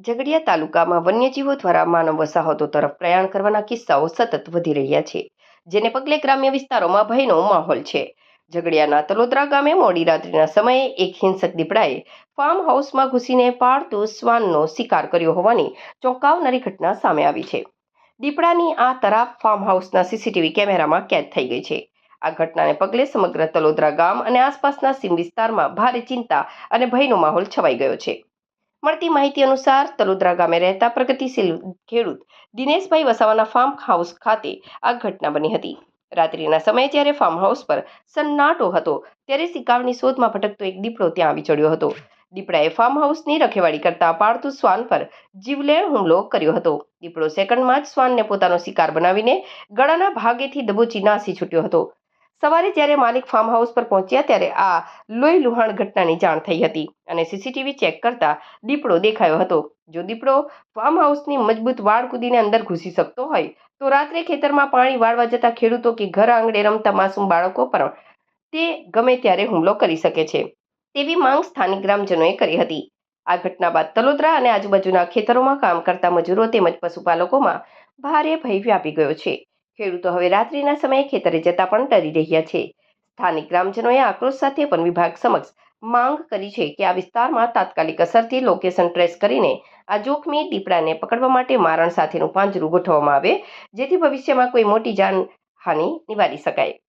ઝઘડિયા તાલુકામાં વન્યજીવો દ્વારા માનવ વસાહતો તરફ પ્રયાણ કરવાના કિસ્સાઓ સતત વધી રહ્યા છે, જેને પગલે ગ્રામ્ય વિસ્તારોમાં ભયનો માહોલ છે. ઝઘડિયાના તલોદરા ગામે મોડી રાત્રિના સમયે એક હિંસક દીપડાએ ફાર્મ હાઉસમાં ઘૂસીને પાળતુ શ્વાનનો શિકાર કર્યો હોવાની ચોંકાવનારી ઘટના સામે આવી છે. દીપડાની આ તરાપ ફાર્મ હાઉસના સીસીટીવી કેમેરામાં કેદ થઈ ગઈ છે. આ ઘટનાને પગલે સમગ્ર તલોદરા ગામ અને આસપાસના સીમ વિસ્તારમાં ભારે ચિંતા અને ભયનો માહોલ છવાઈ ગયો છે. મળતી માહિતી અનુસાર તલોદરા ગામે રહેતા પ્રગતિશીલ ખેડૂત દિનેશભાઈ વસાવાના ફાર્મ હાઉસ ખાતે આ ઘટના બની હતી. રાત્રિના સમયે જ્યારે ફાર્મ હાઉસ પર સન્નાટો હતો ત્યારે શિકારની શોધમાં ભટકતો એક દીપડો ત્યાં આવી ચડ્યો હતો. દીપડાએ ફાર્મ હાઉસની રખેવાળી કરતા પાળતુ શ્વાન પર જીવલેણ હુમલો કર્યો હતો. દીપડો સેકન્ડમાં જ શ્વાનને પોતાનો શિકાર બનાવીને ગળાના ભાગેથી દબોચી નાસી છૂટ્યો હતો. સવારે જ્યારે માલિક ફાર્મ હાઉસ પર પહોંચ્યા ત્યારે આ લોહી લુહાણ ઘટનાની જાણ થઈ હતી અને સીસીટીવી ચેક કરતા દીપડો દેખાયો હતો. જો દીપડો ફાર્મ હાઉસની મજબૂત વાડ કૂદીને અંદર ઘૂસી શકતો હોય તો રાત્રે ખેતરમાં પાણી વાળવા જતા ખેડૂતો કે ઘર આંગણે રમતા માસૂમ બાળકો પર તે ગમે ત્યારે હુમલો કરી શકે છે તેવી માંગ સ્થાનિક ગ્રામજનોએ કરી હતી. આ ઘટના બાદ તલોદરા અને આજુબાજુના ખેતરોમાં કામ કરતા મજૂરો તેમજ પશુપાલકોમાં ભારે ભય વ્યાપી ગયો છે. ખેડૂતો હવે રાત્રિના સમયે ખેતરે જતા પણ ડરી રહ્યા છે. સ્થાનિક ગ્રામજનોએ આક્રોશ સાથે વન વિભાગ સમક્ષ માંગ કરી છે કે આ વિસ્તારમાં તાત્કાલિક અસરથી લોકેશન ટ્રેસ કરીને આ જોખમી દીપડાને પકડવા માટે મારણ સાથેનું પાંજરું ગોઠવવામાં આવે, જેથી ભવિષ્યમાં કોઈ મોટી જાનહાનિ નિવારી શકાય.